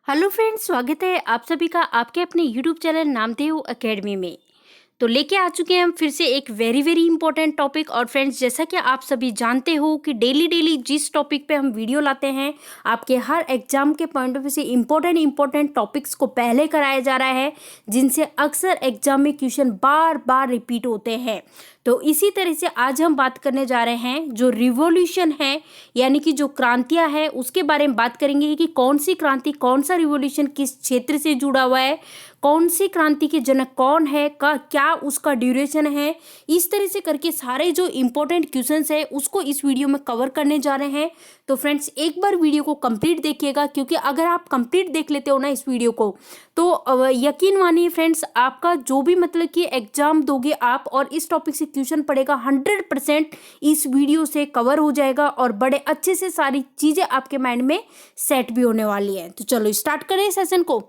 Hello friends, स्वागत है आप सभी का आपके अपने यूट्यूब चैनल नामदेव एकेडमी में। तो लेके आ चुके हैं हम फिर से एक वेरी वेरी इंपॉर्टेंट टॉपिक। और फ्रेंड्स, जैसा कि आप सभी जानते हो कि डेली डेली जिस टॉपिक पे हम वीडियो लाते हैं, आपके हर एग्जाम के पॉइंट ऑफ व्यू से इंपॉर्टेंट टॉपिक्स को पहले कराया जा रहा है, जिनसे अक्सर एग्जाम में क्वेश्चन बार बार रिपीट होते हैं। तो इसी तरह से आज हम बात करने जा रहे हैं जो रिवॉल्यूशन है, यानी कि जो क्रांतियां हैं उसके बारे में बात करेंगे कि कौन सी क्रांति, कौन सा रिवॉल्यूशन किस क्षेत्र से जुड़ा हुआ है, कौन सी क्रांति के जनक कौन है, का क्या उसका ड्यूरेशन है। इस तरह से करके सारे जो इंपॉर्टेंट क्वेश्चंस है उसको इस वीडियो में कवर करने जा रहे हैं। तो फ्रेंड्स, एक बार वीडियो को कंप्लीट देखिएगा, क्योंकि अगर आप कंप्लीट देख लेते हो ना इस वीडियो को, तो यकीन मानिए फ्रेंड्स, आपका जो भी मतलब कि एग्जाम दोगे आप और इस टॉपिक से क्वेश्चन पड़ेगा 100% इस वीडियो से कवर हो जाएगा और बड़े अच्छे से सारी चीज़ें आपके माइंड में सेट भी होने वाली है। तो चलो स्टार्ट करें सेशन को।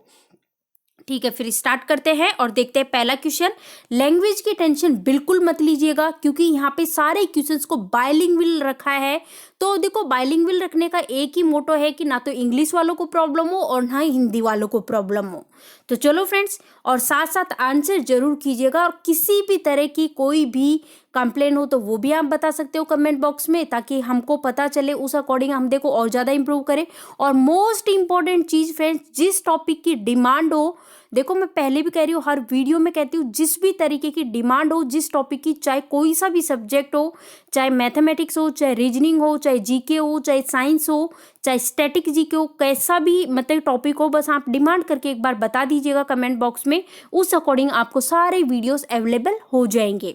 ठीक है, फिर स्टार्ट करते हैं और देखते हैं पहला क्वेश्चन। लैंग्वेज की टेंशन बिल्कुल मत लीजिएगा, क्योंकि यहाँ पे सारे क्वेश्चंस को बाइलिंगुअल रखा है। तो देखो, बाइलिंगुअल रखने का एक ही मोटो है कि ना तो इंग्लिश वालों को प्रॉब्लम हो और ना हिंदी वालों को प्रॉब्लम हो। तो चलो फ्रेंड्स, और साथ साथ आंसर जरूर कीजिएगा, और किसी भी तरह की कोई भी कंप्लेन हो तो वो भी आप बता सकते हो कमेंट बॉक्स में, ताकि हमको पता चले, उस अकॉर्डिंग हम देखो और ज़्यादा इंप्रूव करें। और मोस्ट इंपॉर्टेंट चीज़ फ्रेंड्स, जिस टॉपिक की डिमांड हो, देखो मैं पहले भी कह रही हूँ, हर वीडियो में कहती हूँ, जिस भी तरीके की डिमांड हो, जिस टॉपिक की, चाहे कोई सा भी सब्जेक्ट हो, चाहे मैथमेटिक्स हो, चाहे रीजनिंग हो, चाहे जीके हो, चाहे साइंस हो, चाहे स्टैटिक जीके हो, कैसा भी मतलब टॉपिक हो, बस आप डिमांड करके एक बार बता दीजिएगा कमेंट बॉक्स में। उस अकॉर्डिंग आपको सारे वीडियोस अवेलेबल हो जाएंगे।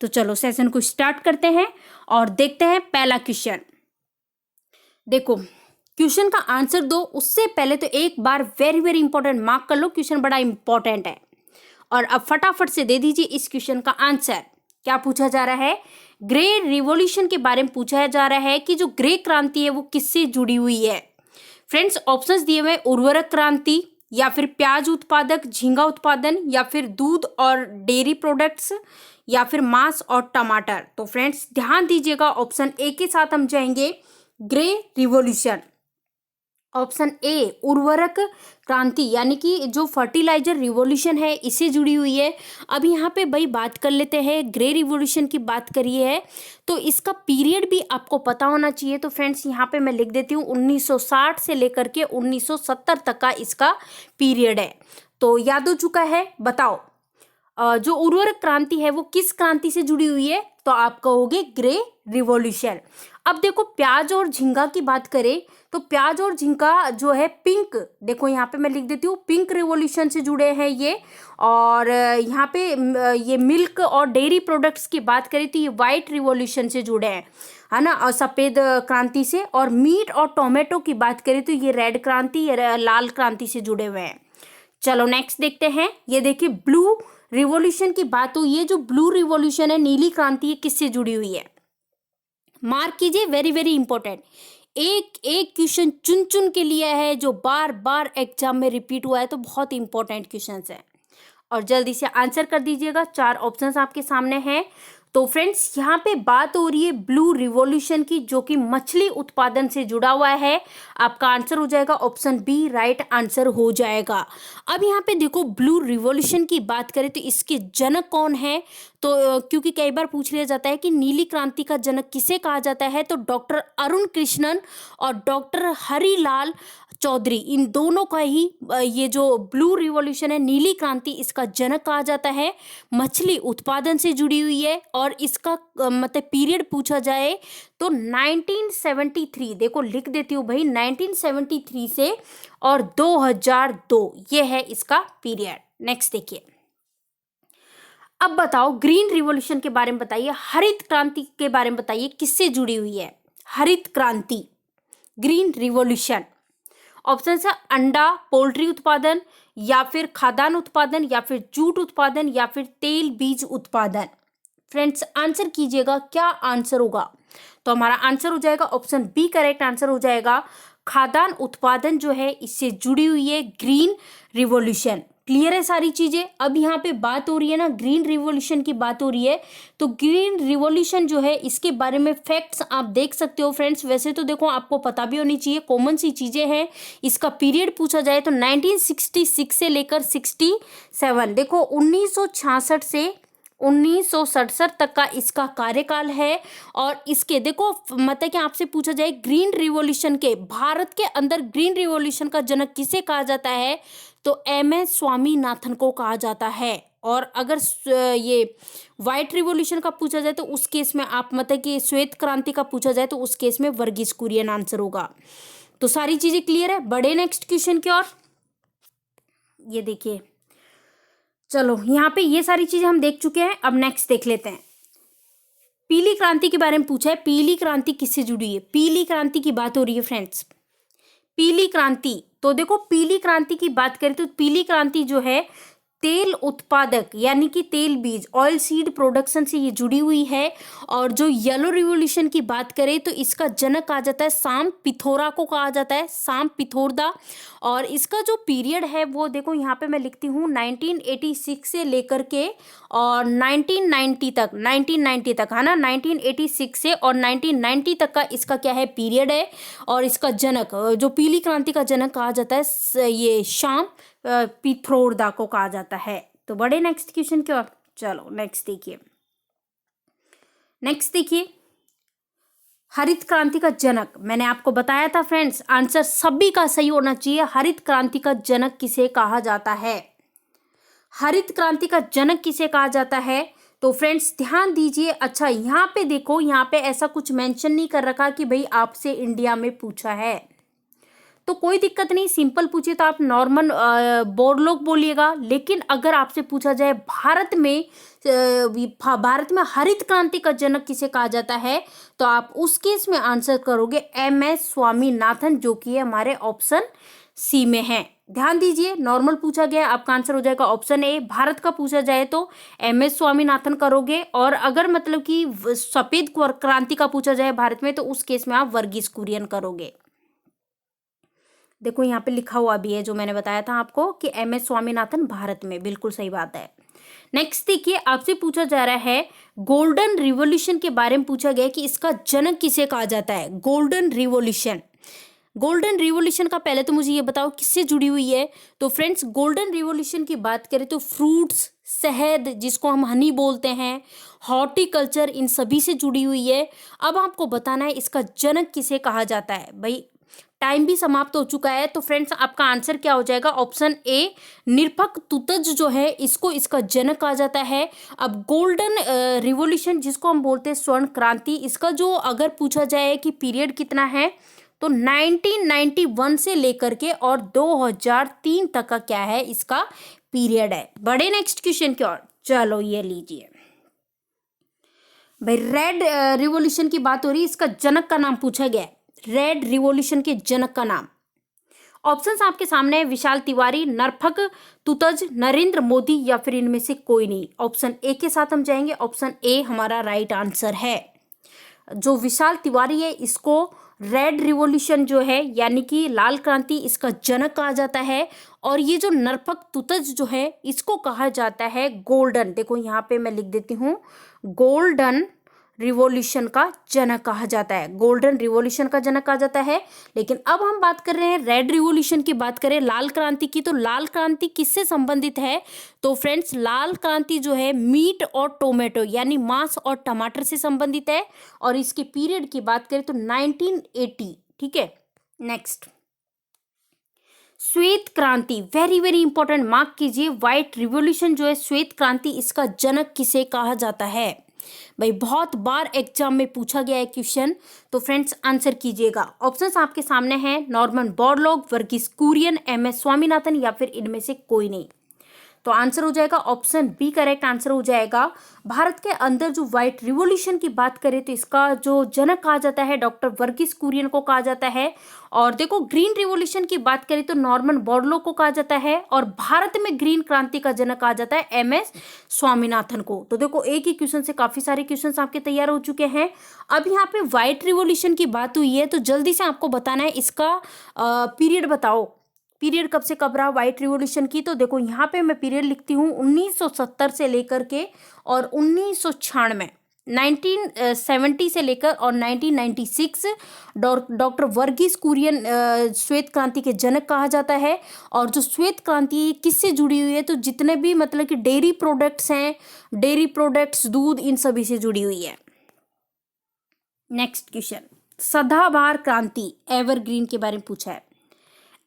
तो चलो सेशन को स्टार्ट करते हैं और देखते हैं पहला क्वेश्चन। देखो, क्वेश्चन का आंसर दो उससे पहले तो एक बार वेरी वेरी इंपॉर्टेंट मार्क कर लो, क्वेश्चन बड़ा इंपॉर्टेंट है। और अब फटाफट से दे दीजिए इस क्वेश्चन का आंसर। क्या पूछा जा रहा है? ग्रे रिवॉल्यूशन के बारे में पूछा जा रहा है कि जो ग्रे क्रांति है वो किससे जुड़ी हुई है। फ्रेंड्स, ऑप्शंस दिए हुए, उर्वरक क्रांति, या फिर प्याज उत्पादक झींगा उत्पादन, या फिर दूध और डेयरी प्रोडक्ट्स, या फिर मांस और टमाटर। तो फ्रेंड्स ध्यान दीजिएगा, ऑप्शन ए के साथ हम जाएंगे, ग्रे रिवॉल्यूशन। ऑप्शन ए उर्वरक क्रांति, यानी कि जो फर्टिलाइजर रिवॉल्यूशन है इससे जुड़ी हुई है। अब यहाँ पे भाई बात कर लेते हैं, ग्रे रिवॉल्यूशन की बात करी है तो इसका पीरियड भी आपको पता होना चाहिए। तो फ्रेंड्स यहाँ पे मैं लिख देती हूँ 1960 से लेकर के 1970 तक का इसका पीरियड है। तो याद हो चुका है? बताओ जो उर्वरक क्रांति है वो किस क्रांति से जुड़ी हुई है? तो आप कहोगे ग्रे रिवॉल्यूशन। अब देखो, प्याज और झींगा की बात करें तो प्याज और झींगा जो है पिंक, देखो यहाँ पे मैं लिख देती हूँ, पिंक रिवॉल्यूशन से जुड़े हैं ये। और यहाँ पे ये मिल्क और डेयरी प्रोडक्ट्स की बात करें तो ये वाइट रिवॉल्यूशन से जुड़े हैं, है ना, और सफ़ेद क्रांति से। और मीट और टोमेटो की बात करें तो ये रेड क्रांति या लाल क्रांति से जुड़े हुए हैं। चलो नेक्स्ट देखते हैं। ये देखिए, ब्लू रिवॉल्यूशन की बात हो, ये जो ब्लू रिवॉल्यूशन है, नीली क्रांति, ये किससे जुड़ी हुई है? मार्क कीजिए, वेरी वेरी इंपॉर्टेंट। एक एक क्वेश्चन चुन चुन के लिया है जो बार बार एग्जाम में रिपीट हुआ है, तो बहुत इंपॉर्टेंट क्वेश्चन है। और जल्दी से आंसर कर दीजिएगा, 4 ऑप्शंस आपके सामने हैं। तो फ्रेंड्स यहाँ पे बात हो रही है ब्लू रिवॉल्यूशन की, जो कि मछली उत्पादन से जुड़ा हुआ है। आपका आंसर हो जाएगा ऑप्शन बी, राइट आंसर हो जाएगा। अब यहाँ पे देखो, ब्लू रिवॉल्यूशन की बात करें तो इसके जनक कौन है? तो क्योंकि कई बार पूछ लिया जाता है कि नीली क्रांति का जनक किसे कहा जाता है, तो डॉक्टर अरुण कृष्णन और डॉक्टर हरिलाल चौधरी, इन दोनों का ही ये जो ब्लू रिवॉल्यूशन है, नीली क्रांति, इसका जनक कहा जाता है। मछली उत्पादन से जुड़ी हुई है और इसका मतलब पीरियड पूछा जाए तो 1973, देखो लिख देती हूँ भाई, 1973 से और 2002, ये है इसका पीरियड। नेक्स्ट देखिए, अब बताओ ग्रीन रिवॉल्यूशन के बारे में बताइए, हरित क्रांति के बारे में बताइए, किससे जुड़ी हुई है हरित क्रांति, ग्रीन रिवॉल्यूशन? ऑप्शन है अंडा पोल्ट्री उत्पादन, या फिर खाद्यान्न उत्पादन, या फिर जूट उत्पादन, या फिर तेल बीज उत्पादन। फ्रेंड्स आंसर कीजिएगा, क्या आंसर होगा? तो हमारा आंसर हो जाएगा ऑप्शन बी, करेक्ट आंसर हो जाएगा। खाद्यान्न उत्पादन जो है इससे जुड़ी हुई है ग्रीन रिवॉल्यूशन। क्लियर है सारी चीजें। अब यहाँ पे बात हो रही है ना, ग्रीन रिवॉल्यूशन की बात हो रही है। तो ग्रीन रिवॉल्यूशन जो है इसके बारे में फैक्ट्स आप देख सकते हो फ्रेंड्स। वैसे तो देखो आपको पता भी होनी चाहिए, कॉमन सी चीजें हैं। इसका पीरियड पूछा जाए तो 1966 से लेकर 67, देखो 1966 से 1967 तक का इसका कार्यकाल है। और इसके देखो मतलब कि आपसे पूछा जाए ग्रीन रिवॉल्यूशन के, भारत के अंदर ग्रीन रिवॉल्यूशन का जनक किसे कहा जाता है, तो MS स्वामीनाथन को कहा जाता है। और अगर ये व्हाइट रिवॉल्यूशन का पूछा जाए तो उस केस में आप मतलब कि श्वेत क्रांति का पूछा जाए तो उस केस में वर्गीज कुरियन आंसर होगा। तो सारी चीजें क्लियर है। बड़े नेक्स्ट क्वेश्चन की ओर। ये देखिए, चलो यहाँ पे ये सारी चीजें हम देख चुके हैं। अब नेक्स्ट देख लेते हैं। पीली क्रांति के बारे में पूछा है, पीली क्रांति किससे जुड़ी है। पीली क्रांति की बात हो रही है फ्रेंड्स। पीली क्रांति, तो देखो पीली क्रांति की बात करें तो पीली क्रांति जो है तेल उत्पादक यानी कि तेल बीज, ऑयल सीड प्रोडक्शन से ये जुड़ी हुई है। और जो येलो रिवॉल्यूशन की बात करें तो इसका जनक कहा जाता है साम पिथोरा को कहा जाता है, साम पिथोरदा। और इसका जो पीरियड है वो देखो यहाँ पे मैं लिखती हूँ 1986 से लेकर के और 1990 तक, 1990 तक है ना, 1986 से और 1990 तक का इसका क्या है पीरियड है। और इसका जनक, जो पीली क्रांति का जनक कहा जाता है ये शाम पिथोरदा को कहा जाता है। तो बड़े नेक्स्ट क्वेश्चन की ओर। चलो नेक्स्ट देखिए, नेक्स्ट देखिए, हरित क्रांति का जनक, मैंने आपको बताया था फ्रेंड्स आंसर सभी का सही होना चाहिए। हरित क्रांति का जनक किसे कहा जाता है, हरित क्रांति का जनक किसे कहा जाता है, तो फ्रेंड्स ध्यान दीजिए। अच्छा यहाँ पे देखो, यहाँ पे ऐसा कुछ मेंशन नहीं कर रखा कि भाई आपसे इंडिया में पूछा है, तो कोई दिक्कत नहीं, सिंपल पूछिए तो आप नॉर्मल बोरलोग बोलिएगा। लेकिन अगर आपसे पूछा जाए भारत में हरित क्रांति का जनक किसे कहा जाता है, तो आप उस केस में आंसर करोगे MS स्वामीनाथन, जो कि हमारे ऑप्शन सी में है। ध्यान दीजिए, नॉर्मल पूछा गया आपका आंसर हो जाएगा ऑप्शन ए। भारत का पूछा जाए तो MS स्वामीनाथन करोगे। और अगर मतलब कि सफेद क्रांति का पूछा जाए भारत में तो उस केस में आप वर्गीज कुरियन करोगे। देखो यहाँ पे लिखा हुआ भी है जो मैंने बताया था आपको कि MS स्वामीनाथन भारत में, बिल्कुल सही बात है। नेक्स्ट देखिए, आपसे पूछा जा रहा है गोल्डन रिवॉल्यूशन के बारे में पूछा गया कि इसका जनक किसे कहा जाता है। गोल्डन रिवॉल्यूशन, गोल्डन रिवॉल्यूशन का पहले तो मुझे ये बताओ किससे जुड़ी हुई है। तो फ्रेंड्स गोल्डन रिवॉल्यूशन की बात करें तो फ्रूट्स, शहद जिसको हम हनी बोलते हैं, हॉर्टिकल्चर, इन सभी से जुड़ी हुई है। अब आपको बताना है इसका जनक किसे कहा जाता है। भाई टाइम भी समाप्त हो चुका है, तो फ्रेंड्स आपका आंसर क्या हो जाएगा, ऑप्शन ए निरपक तुतज जो है इसको इसका जनक कहा जाता है। अब गोल्डन रिवॉल्यूशन जिसको हम बोलते हैं स्वर्ण क्रांति, इसका जो अगर पूछा जाए कि पीरियड कितना है तो 1991 से लेकर के और 2003 तक का क्या है इसका पीरियड है। बड़े नेक्स्ट क्वेश्चन की ओर। चलो ये लीजिए भाई, रेड रिवॉल्यूशन की बात हो रही है, इसका जनक का नाम पूछा गया है। रेड रिवॉल्यूशन के जनक का नाम, ऑप्शंस आपके सामने है, विशाल तिवारी, नरफक तुतज, नरेंद्र मोदी या फिर इनमें से कोई नहीं। ऑप्शन ए के साथ हम जाएंगे, ऑप्शन ए हमारा राइट आंसर है। जो विशाल तिवारी है इसको रेड रिवॉल्यूशन जो है यानी कि लाल क्रांति इसका जनक कहा जाता है। और ये जो नरफक तुतज जो है इसको कहा जाता है गोल्डन, देखो यहाँ पे मैं लिख देती हूँ, गोल्डन रिवॉल्यूशन का जनक कहा जाता है, गोल्डन रिवॉल्यूशन का जनक कहा जाता है। लेकिन अब हम बात कर रहे हैं रेड रिवॉल्यूशन की, बात करें लाल क्रांति की, तो लाल क्रांति किससे संबंधित है, तो फ्रेंड्स लाल क्रांति जो है मीट और टोमेटो यानी मांस और टमाटर से संबंधित है। और इसके पीरियड की बात करें तो 1980, ठीक है। नेक्स्ट श्वेत क्रांति, वेरी वेरी इंपॉर्टेंट, मार्क कीजिए, व्हाइट रिवॉल्यूशन जो है श्वेत क्रांति, इसका जनक किसे कहा जाता है। भाई बहुत बार एग्जाम में पूछा गया है क्वेश्चन, तो फ्रेंड्स आंसर कीजिएगा। ऑप्शंस आपके सामने हैं, Norman Borlaug, Verghese Kurien, MS Swaminathan या फिर इनमें से कोई नहीं। तो आंसर हो जाएगा ऑप्शन बी, करेक्ट आंसर हो जाएगा। भारत के अंदर जो व्हाइट रिवॉल्यूशन की बात करें तो इसका जो जनक कहा जाता है डॉक्टर वर्गीस कुरियन को कहा जाता है। और देखो ग्रीन रिवॉल्यूशन की बात करें तो नॉर्मन बोरलॉग को कहा जाता है। और भारत में ग्रीन क्रांति का जनक कहा जाता है MS स्वामीनाथन को। तो देखो एक ही क्वेश्चन से काफी सारे क्वेश्चन आपके तैयार हो चुके हैं। अब यहाँ पे व्हाइट रिवॉल्यूशन की बात हुई है तो जल्दी से आपको बताना है इसका पीरियड बताओ, पीरियड कब से कब रहा व्हाइट रिवॉल्यूशन की, तो देखो यहाँ पे मैं पीरियड लिखती हूँ 1970 से लेकर के और 1996, 1970 से लेकर और 1996 डॉक्टर वर्गीस कुरियन श्वेत क्रांति के जनक कहा जाता है। और जो श्वेत क्रांति किससे जुड़ी हुई है, तो जितने भी मतलब कि डेयरी प्रोडक्ट्स हैं, डेयरी प्रोडक्ट्स, दूध, इन सभी से जुड़ी हुई है। नेक्स्ट क्वेश्चन, सदाबहार क्रांति, एवरग्रीन के बारे में पूछा है।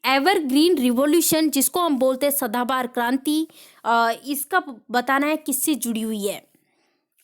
एवरग्रीन रिवॉल्यूशन जिसको हम बोलते हैं सदाबहार क्रांति, इसका बताना है किससे जुड़ी हुई है।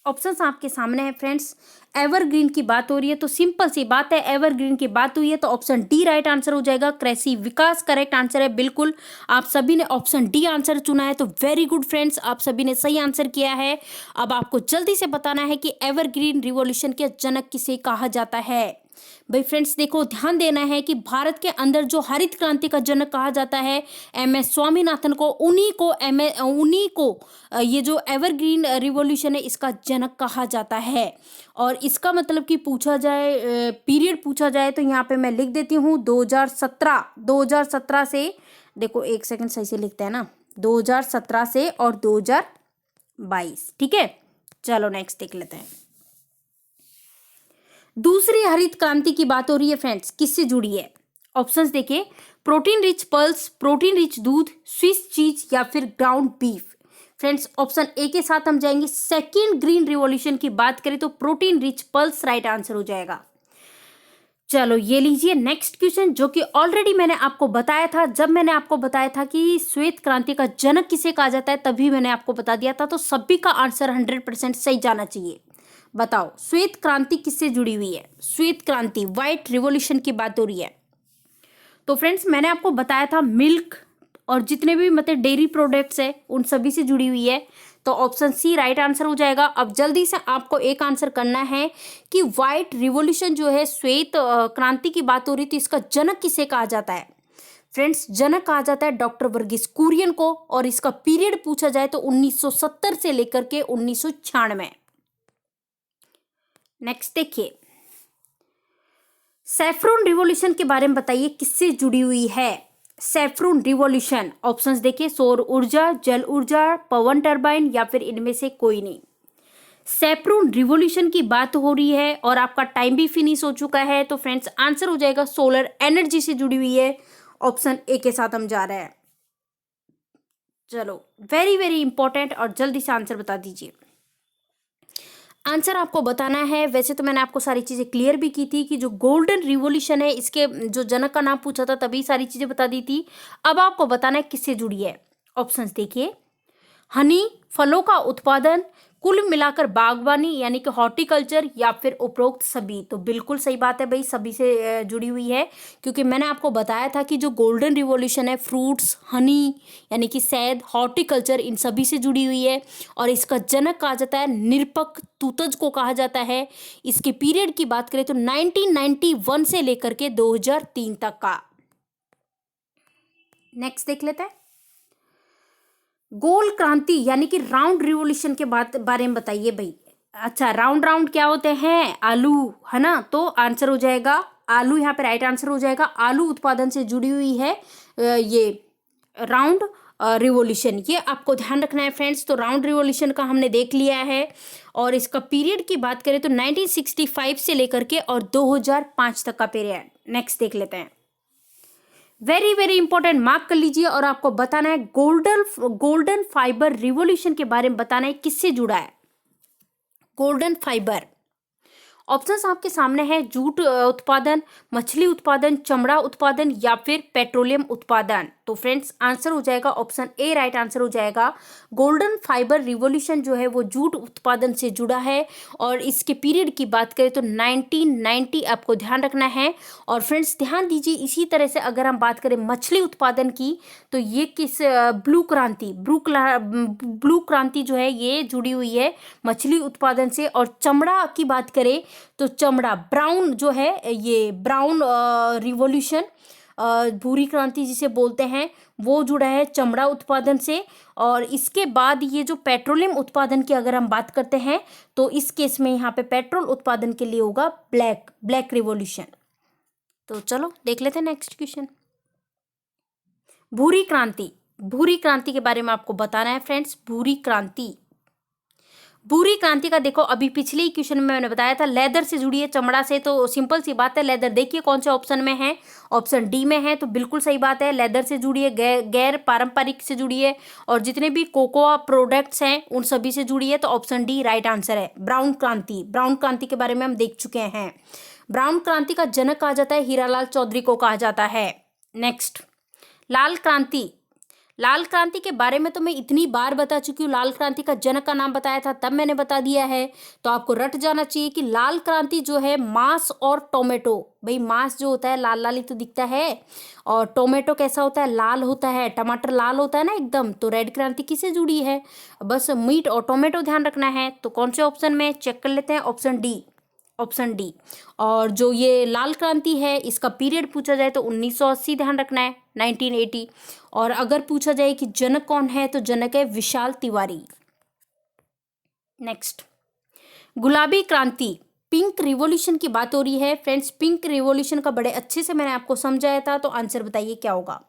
ऑप्शंस आपके सामने है फ्रेंड्स। एवरग्रीन की बात हो रही है तो सिंपल सी बात है, एवरग्रीन की बात हुई है तो ऑप्शन डी राइट आंसर हो जाएगा। कृषि विकास करेक्ट आंसर है, बिल्कुल आप सभी ने ऑप्शन डी आंसर चुना है, तो वेरी गुड फ्रेंड्स, आप सभी ने सही आंसर किया है। अब आपको जल्दी से बताना है कि एवरग्रीन रिवॉल्यूशन के जनक किसे कहा जाता है। भाई फ्रेंड्स देखो, ध्यान देना है कि भारत के अंदर जो हरित क्रांति का जनक कहा जाता है MS स्वामीनाथन को, उन्हीं को ये जो एवरग्रीन रिवॉल्यूशन है इसका जनक कहा जाता है। और इसका मतलब कि पूछा जाए, पीरियड पूछा जाए तो यहाँ पे मैं लिख देती हूँ 2017 से, देखो एक सेकंड सही से लिखते हैं ना, 2017 से और 2022, ठीक है। चलो नेक्स्ट देख लेते हैं। दूसरी हरित क्रांति की बात हो रही है फ्रेंड्स, किससे जुड़ी है। ऑप्शंस देखिए, protein rich pulse, protein rich दूध, स्विस चीज या फिर ground beef. Friends option A के साथ हम जाएंगे। सेकेंड ग्रीन रिवॉल्यूशन की बात करें तो protein rich pulse right answer हो जाएगा। चलो ये लीजिए नेक्स्ट क्वेश्चन, जो कि ऑलरेडी मैंने आपको बताया था, जब मैंने आपको बताया था कि श्वेत क्रांति का जनक किसे कहा जाता है तभी मैंने आपको बता दिया था, तो सभी का आंसर 100% सही जाना चाहिए। बताओ श्वेत क्रांति किससे जुड़ी हुई है। श्वेत क्रांति व्हाइट रिवॉल्यूशन की बात हो रही है। तो फ्रेंड्स मैंने आपको बताया था मिल्क और जितने भी मतलब डेयरी प्रोडक्ट्स है उन सभी से जुड़ी हुई है, तो ऑप्शन सी राइट आंसर हो जाएगा। अब जल्दी से आपको एक आंसर करना है कि व्हाइट रिवॉल्यूशन जो है, श्वेत क्रांति की बात हो रही थी, इसका जनक किसे कहा जाता है। फ्रेंड्स जनक कहा जाता है डॉक्टर वर्गीस कुरियन को, और इसका पीरियड पूछा जाए तो 1970 से लेकर के 1996। नेक्स्ट देखिए, सैफ्रॉन रिवॉल्यूशन के बारे में बताइए किससे जुड़ी हुई है। सैफ्रॉन रिवॉल्यूशन ऑप्शंस देखिए, सौर ऊर्जा, जल ऊर्जा, पवन टरबाइन या फिर इनमें से कोई नहीं। सैफ्रॉन रिवॉल्यूशन की बात हो रही है और आपका टाइम भी फिनिश हो चुका है, तो फ्रेंड्स आंसर हो जाएगा सोलर एनर्जी से जुड़ी हुई है। ऑप्शन ए के साथ हम जा रहे हैं। चलो वेरी वेरी इंपॉर्टेंट, और जल्दी से आंसर बता दीजिए। आंसर आपको बताना है। वैसे तो मैंने आपको सारी चीज़ें क्लियर भी की थी कि जो गोल्डन रिवॉल्यूशन है इसके जो जनक का नाम पूछा था तभी सारी चीज़ें बता दी थी। अब आपको बताना है किससे जुड़ी है। ऑप्शंस देखिए, हनी, फलों का उत्पादन, कुल मिलाकर बागवानी यानी कि हॉर्टिकल्चर, या फिर उपरोक्त सभी। तो बिल्कुल सही बात है भाई, सभी से जुड़ी हुई है, क्योंकि मैंने आपको बताया था कि जो गोल्डन रिवॉल्यूशन है फ्रूट्स, हनी यानी कि शहद, हॉर्टिकल्चर, इन सभी से जुड़ी हुई है। और इसका जनक कहा जाता है निरपक तुतज को कहा जाता है। इसके पीरियड की बात करें तो 1991 से लेकर के 2003 तक का। नेक्स्ट देख लेते हैं, गोल क्रांति यानी कि राउंड रिवॉल्यूशन के बारे में बताइए भाई। अच्छा, राउंड राउंड क्या होते हैं, आलू, है ना, तो आंसर हो जाएगा आलू, यहाँ पे राइट आंसर हो जाएगा। आलू उत्पादन से जुड़ी हुई है ये राउंड रिवॉल्यूशन, ये आपको ध्यान रखना है फ्रेंड्स। तो राउंड रिवॉल्यूशन का हमने देख लिया है, और इसका पीरियड की बात करें तो 1965 से लेकर के और 2005 तक का पीरियड। नेक्स्ट देख लेते हैं, वेरी वेरी इंपॉर्टेंट, मार्क कर लीजिए। और आपको बताना है गोल्डन फाइबर रिवॉल्यूशन के बारे में बताना है किससे जुड़ा है। गोल्डन फाइबर ऑप्शंस आपके सामने है, जूट उत्पादन, मछली उत्पादन, चमड़ा उत्पादन या फिर पेट्रोलियम उत्पादन। तो फ्रेंड्स आंसर हो जाएगा ऑप्शन ए राइट आंसर हो जाएगा। गोल्डन फाइबर रिवॉल्यूशन जो है वो जूट उत्पादन से जुड़ा है, और इसके पीरियड की बात करें तो 1990 आपको ध्यान रखना है। और फ्रेंड्स ध्यान दीजिए, इसी तरह से अगर हम बात करें मछली उत्पादन की तो ये किस ब्लू क्रांति जो है ये जुड़ी हुई है मछली उत्पादन से। और चमड़ा की बात करें तो चमड़ा ब्राउन जो है, ये ब्राउन रिवॉल्यूशन, भूरी क्रांति जिसे बोलते हैं, वो जुड़ा है चमड़ा उत्पादन से। और इसके बाद ये जो पेट्रोलियम उत्पादन की अगर हम बात करते हैं तो इस केस में यहाँ पे पेट्रोल उत्पादन के लिए होगा ब्लैक रिवॉल्यूशन। तो चलो देख लेते हैं नेक्स्ट क्वेश्चन। भूरी क्रांति, भूरी क्रांति के बारे में आपको बताना है फ्रेंड्स। भूरी क्रांति, भूरी क्रांति का देखो अभी पिछले ही क्वेश्चन में मैंने बताया था लेदर से जुड़ी है, चमड़ा से, तो सिंपल सी बात है लेदर। देखिए कौन से ऑप्शन में है, ऑप्शन डी में है, तो बिल्कुल सही बात है, लेदर से जुड़ी है, गैर पारंपरिक से जुड़ी है, और जितने भी कोकोआ प्रोडक्ट्स हैं उन सभी से जुड़ी है, तो ऑप्शन डी राइट आंसर है। ब्राउन क्रांति, ब्राउन क्रांति के बारे में हम देख चुके हैं। ब्राउन क्रांति का जनक कहा जाता है हीरालाल चौधरी को कहा जाता है। नेक्स्ट, लाल क्रांति, लाल क्रांति के बारे में तो मैं इतनी बार बता चुकी हूँ, लाल क्रांति का जनक का नाम बताया था तब मैंने बता दिया है, तो आपको रट जाना चाहिए कि लाल क्रांति जो है मांस और टोमेटो, भाई मांस जो होता है लाल लाल ही तो दिखता है, और टोमेटो कैसा होता है, लाल होता है, टमाटर लाल होता है ना एकदम, तो रेड क्रांति किससे जुड़ी है, बस मीट और टोमेटो ध्यान रखना है। तो कौन से ऑप्शन में चेक कर लेते हैं, ऑप्शन डी, ऑप्शन डी। और जो ये लाल क्रांति है इसका पीरियड पूछा जाए तो 1980 ध्यान रखना है, 1980। और अगर पूछा जाए कि जनक कौन है तो जनक है विशाल तिवारी। नेक्स्ट, गुलाबी क्रांति, पिंक रिवॉल्यूशन की बात हो रही है फ्रेंड्स। पिंक रिवॉल्यूशन का बड़े अच्छे से मैंने आपको समझाया था, तो आंसर बताइए क्या होगा।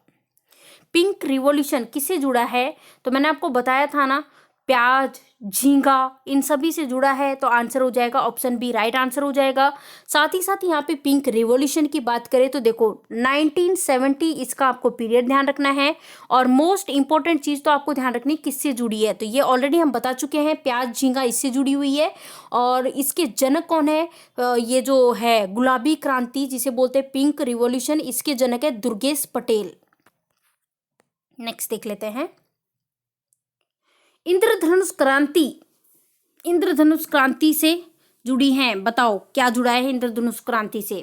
पिंक रिवॉल्यूशन किससे जुड़ा है, तो मैंने आपको बताया था ना, प्याज, झींगा, इन सभी से जुड़ा है, तो आंसर हो जाएगा ऑप्शन बी राइट आंसर हो जाएगा। साथ ही साथ यहाँ पे पिंक रिवॉल्यूशन की बात करें तो देखो 1970 इसका आपको पीरियड ध्यान रखना है, और मोस्ट इंपॉर्टेंट चीज़ तो आपको ध्यान रखनी किससे जुड़ी है, तो ये ऑलरेडी हम बता चुके हैं, प्याज झींगा इससे जुड़ी हुई है। और इसके जनक कौन है, ये जो है गुलाबी क्रांति जिसे बोलते हैं पिंक रिवॉल्यूशन, इसके जनक है दुर्गेश पटेल। नेक्स्ट देख लेते हैं, इंद्रधनुष क्रांति, इंद्रधनुष क्रांति से जुड़ी हैं, बताओ क्या जुड़ा है इंद्रधनुष क्रांति से।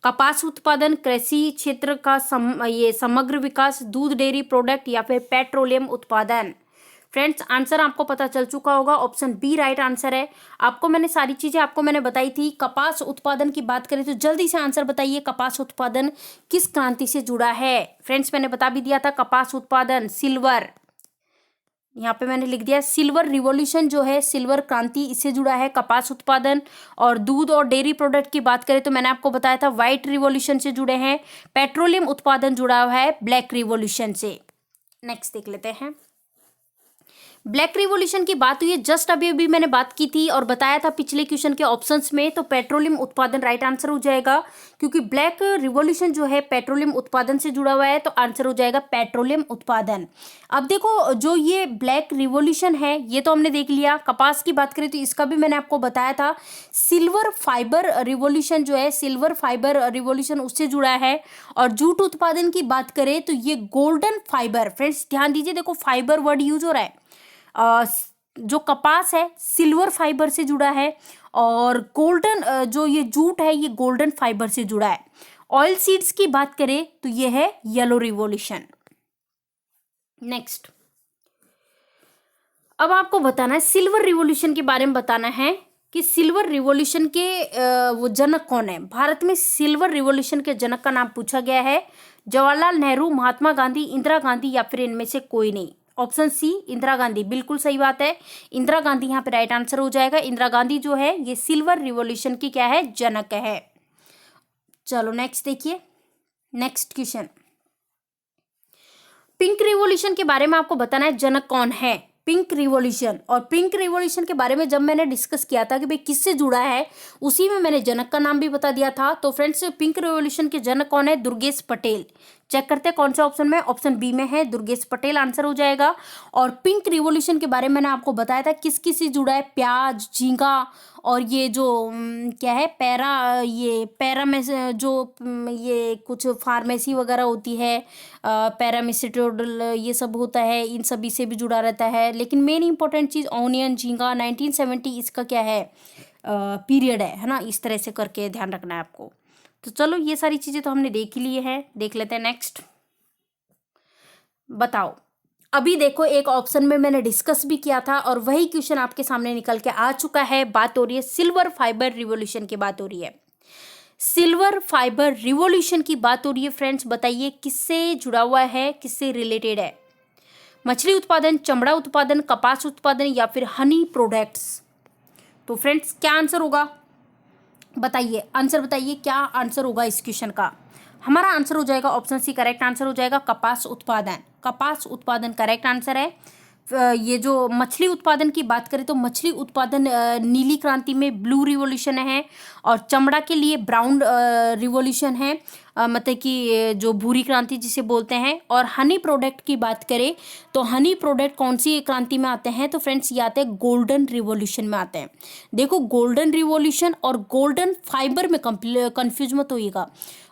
कपास उत्पादन, कृषि क्षेत्र का ये समग्र विकास, दूध डेयरी प्रोडक्ट, या फिर पेट्रोलियम उत्पादन। फ्रेंड्स आंसर आपको पता चल चुका होगा, ऑप्शन बी राइट आंसर है। आपको मैंने सारी चीजें आपको मैंने बताई थी। कपास उत्पादन की बात करें तो जल्दी से आंसर बताइए, कपास उत्पादन किस क्रांति से जुड़ा है। फ्रेंड्स मैंने बता भी दिया था, कपास उत्पादन सिल्वर, यहाँ पे मैंने लिख दिया सिल्वर रिवॉल्यूशन जो है, सिल्वर क्रांति इससे जुड़ा है कपास उत्पादन। और दूध और डेयरी प्रोडक्ट की बात करें तो मैंने आपको बताया था व्हाइट रिवॉल्यूशन से जुड़े हैं। पेट्रोलियम उत्पादन जुड़ा हुआ है ब्लैक रिवॉल्यूशन से। नेक्स्ट देख लेते हैं, ब्लैक रिवॉल्यूशन की बात हुई है, जस्ट अभी अभी मैंने बात की थी और बताया था पिछले क्वेश्चन के ऑप्शंस में, तो पेट्रोलियम उत्पादन राइट आंसर हो जाएगा, क्योंकि ब्लैक रिवॉल्यूशन जो है पेट्रोलियम उत्पादन से जुड़ा हुआ है, तो आंसर हो जाएगा पेट्रोलियम उत्पादन। अब देखो जो ये ब्लैक रिवॉल्यूशन है ये तो हमने देख लिया। कपास की बात करें तो इसका भी मैंने आपको बताया था, सिल्वर फाइबर रिवॉल्यूशन जो है, सिल्वर फाइबर रिवॉल्यूशन उससे जुड़ा है। और जूट उत्पादन की बात करें तो ये गोल्डन फाइबर, फ्रेंड्स ध्यान दीजिए, देखो फाइबर वर्ड यूज हो रहा है, जो कपास है सिल्वर फाइबर से जुड़ा है, और गोल्डन जो ये जूट है ये गोल्डन फाइबर से जुड़ा है। ऑयल सीड्स की बात करें तो ये है येलो रिवॉल्यूशन। नेक्स्ट, अब आपको बताना है सिल्वर रिवॉल्यूशन के बारे में, बताना है कि सिल्वर रिवॉल्यूशन के वो जनक कौन है। भारत में सिल्वर रिवॉल्यूशन के जनक का नाम पूछा गया है, जवाहरलाल नेहरू, महात्मा गांधी, इंदिरा गांधी, या फिर इनमें से कोई नहीं। ऑप्शन सी इंदिरा गांधी, बिल्कुल सही बात है, इंदिरा गांधी यहाँ पे राइट आंसर हो जाएगा। इंदिरा गांधी जो है ये सिल्वर रिवॉल्यूशन की क्या है, जनक है। चलो नेक्स्ट देखिए, नेक्स्ट क्वेश्चन, पिंक रिवॉल्यूशन के बारे में आपको बताना है जनक कौन है, पिंक रिवॉल्यूशन। और पिंक रिवॉल्यूशन के बारे में जब मैंने डिस्कस किया था कि भाई किससे जुड़ा है, उसी में मैंने जनक का नाम भी बता दिया था। तो फ्रेंड्स पिंक रिवॉल्यूशन के जनक कौन है, दुर्गेश पटेल। चेक करते हैं कौन से ऑप्शन में, ऑप्शन बी में है दुर्गेश पटेल, आंसर हो जाएगा। और पिंक रिवॉल्यूशन के बारे में मैंने आपको बताया था किस किस से जुड़ा है, प्याज, झींगा, और ये जो क्या है पैरा में जो ये कुछ फार्मेसी वगैरह होती है, पैरामिसिटोडल ये सब होता है, इन सभी से भी जुड़ा रहता है। लेकिन मेन इंपॉर्टेंट चीज़ ऑनियन, झींगा, 1970 इसका क्या है पीरियड है ना, इस तरह से करके ध्यान रखना है आपको। तो चलो ये सारी चीज़ें तो हमने देख ही ली है, देख लेते हैं नेक्स्ट। बताओ, अभी देखो एक ऑप्शन में मैंने डिस्कस भी किया था और वही क्वेश्चन आपके सामने निकल के आ चुका है। बात हो रही है सिल्वर फाइबर रिवॉल्यूशन की बात हो रही है, सिल्वर फाइबर रिवॉल्यूशन की बात हो रही है। फ्रेंड्स बताइए किससे जुड़ा हुआ है, किससे रिलेटेड है। मछली उत्पादन, चमड़ा उत्पादन, कपास उत्पादन, या फिर हनी प्रोडक्ट्स। तो फ्रेंड्स क्या आंसर होगा, बताइए आंसर, बताइए क्या आंसर होगा इस क्वेश्चन का। हमारा आंसर हो जाएगा ऑप्शन सी, करेक्ट आंसर हो जाएगा कपास उत्पादन। कपास उत्पादन करेक्ट आंसर है। ये जो मछली उत्पादन की बात करें तो मछली उत्पादन नीली क्रांति में ब्लू रिवॉल्यूशन है, और चमड़ा के लिए ब्राउन रिवॉल्यूशन है, मतलब कि जो भूरी क्रांति जिसे बोलते हैं। और हनी प्रोडक्ट की बात करें तो हनी प्रोडक्ट कौन सी क्रांति में आते हैं, तो फ्रेंड्स ये आते हैं गोल्डन रिवॉल्यूशन में आते हैं। देखो गोल्डन रिवॉल्यूशन और गोल्डन फाइबर में कंफ्यूज मत होइएगा।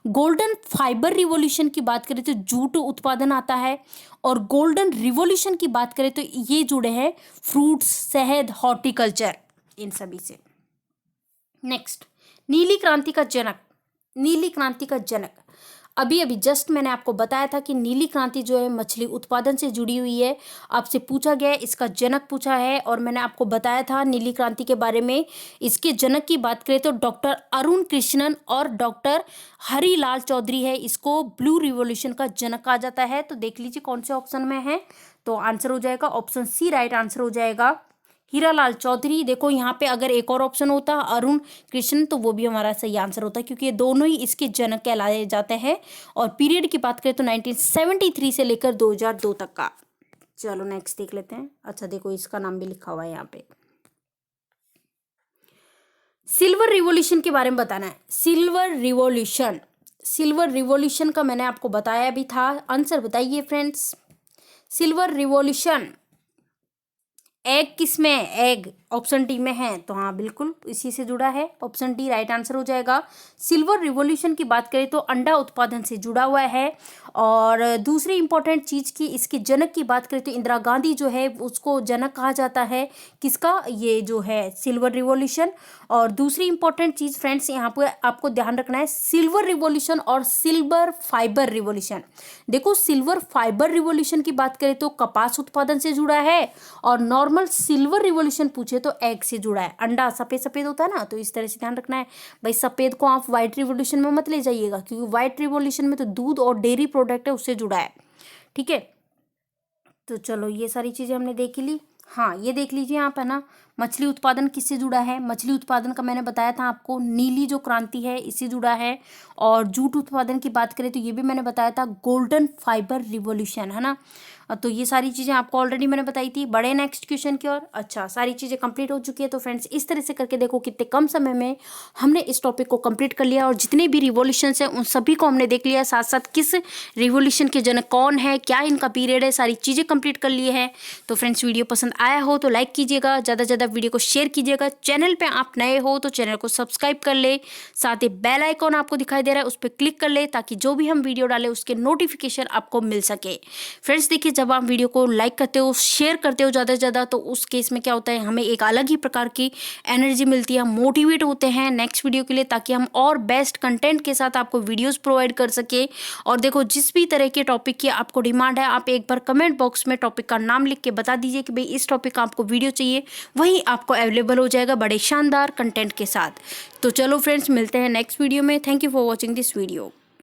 गोल्डन फाइबर रिवॉल्यूशन की बात करें तो जूट उत्पादन आता है, और गोल्डन रिवॉल्यूशन की बात करें तो ये जुड़े हैं फ्रूट्स, शहद, हॉर्टिकल्चर, इन सभी से। नेक्स्ट, नीली क्रांति का जनक। नीली क्रांति का जनक, अभी अभी जस्ट मैंने आपको बताया था कि नीली क्रांति जो है मछली उत्पादन से जुड़ी हुई है। आपसे पूछा गया है, इसका जनक पूछा है, और मैंने आपको बताया था नीली क्रांति के बारे में। इसके जनक की बात करें तो डॉक्टर अरुण कृष्णन और डॉक्टर हरिलाल चौधरी है। इसको ब्लू रिवॉल्यूशन का जनक कहा जाता है। तो देख लीजिए कौन से ऑप्शन में है, तो आंसर हो जाएगा ऑप्शन सी, राइट आंसर हो जाएगा हीरालाल चौधरी। देखो यहाँ पे अगर एक और ऑप्शन होता अरुण कृष्ण तो वो भी हमारा सही आंसर होता, क्योंकि ये दोनों ही इसके जनक कहलाए जाते हैं। और पीरियड की बात करें तो 1973 से लेकर 2002 तक का। चलो नेक्स्ट देख लेते हैं। अच्छा देखो इसका नाम भी लिखा हुआ है यहाँ पे। सिल्वर रिवॉल्यूशन के बारे में बताना है। सिल्वर रिवॉल्यूशन, सिल्वर रिवॉल्यूशन का मैंने आपको बताया भी था। आंसर बताइए फ्रेंड्स। सिल्वर रिवॉल्यूशन एग किस में है, एग ऑप्शन डी में है, तो हाँ बिल्कुल इसी से जुड़ा है, ऑप्शन डी राइट आंसर हो जाएगा। सिल्वर रिवॉल्यूशन की बात करें तो अंडा उत्पादन से जुड़ा हुआ है। और दूसरी इंपॉर्टेंट चीज़ की इसके जनक की बात करें तो इंदिरा गांधी जो है उसको जनक कहा जाता है, किसका, ये जो है सिल्वर रिवॉल्यूशन। और दूसरी इंपॉर्टेंट चीज़ फ्रेंड्स यहाँ पर आपको ध्यान रखना है, सिल्वर रिवॉल्यूशन और सिल्वर फाइबर रिवॉल्यूशन। देखो सिल्वर फाइबर रिवॉल्यूशन की बात करें तो कपास उत्पादन से जुड़ा है, और नॉर्मल सिल्वर रिवॉल्यूशन पूछे तो एग से जुड़ा है। अंडा सफ़ेद सफ़ेद होता है ना, तो इस तरह से ध्यान रखना है भाई। सफ़ेद को आप व्हाइट रिवॉल्यूशन में मत ले जाइएगा, क्योंकि व्हाइट रिवॉल्यूशन में तो दूध और डेयरी प्रोडक्ट है उससे जुड़ा है, ठीक है। तो चलो ये सारी चीज़ें हमने देख ली। हाँ ये देख लीजिए आप, है ना, मछली उत्पादन किससे जुड़ा है। मछली उत्पादन का मैंने बताया था आपको, नीली जो क्रांति है इससे जुड़ा है। और जूट उत्पादन की बात करें तो ये भी मैंने बताया था, गोल्डन फाइबर रिवॉल्यूशन, है ना। तो ये सारी चीज़ें आपको ऑलरेडी मैंने बताई थी। बड़े नेक्स्ट क्वेश्चन की ओर। अच्छा सारी चीज़ें कंप्लीट हो चुकी है। तो फ्रेंड्स इस तरह से करके देखो कितने कम समय में हमने इस टॉपिक को कंप्लीट कर लिया, और जितने भी रिवॉल्यूशंस हैं उन सभी को हमने देख लिया। साथ साथ किस रिवॉल्यूशन के जनक कौन है, क्या इनका पीरियड है, सारी चीज़ें कंप्लीट कर लिए हैं। तो फ्रेंड्स वीडियो पसंद आया हो तो लाइक कीजिएगा, ज़्यादा से ज़्यादा वीडियो को शेयर कीजिएगा। चैनल पे आप नए हो तो चैनल को सब्सक्राइब कर ले, साथ ही बेल आइकॉन आपको दिखाई दे रहा है उस पर क्लिक कर ले, ताकि जो भी हम वीडियो डालें उसके नोटिफिकेशन आपको मिल सके। फ्रेंड्स देखिए जब आप वीडियो को लाइक करते हो, शेयर करते हो ज़्यादा से ज़्यादा, तो उस केस में क्या होता है, हमें एक अलग ही प्रकार की एनर्जी मिलती है, हम मोटिवेट होते हैं नेक्स्ट वीडियो के लिए, ताकि हम और बेस्ट कंटेंट के साथ आपको वीडियोस प्रोवाइड कर सके। और देखो जिस भी तरह के टॉपिक की आपको डिमांड है, आप एक बार कमेंट बॉक्स में टॉपिक का नाम लिख के बता दीजिए कि भाई इस टॉपिक का आपको वीडियो चाहिए, वही आपको अवेलेबल हो जाएगा बड़े शानदार कंटेंट के साथ। तो चलो फ्रेंड्स मिलते हैं नेक्स्ट वीडियो में। Thank you for watching this video.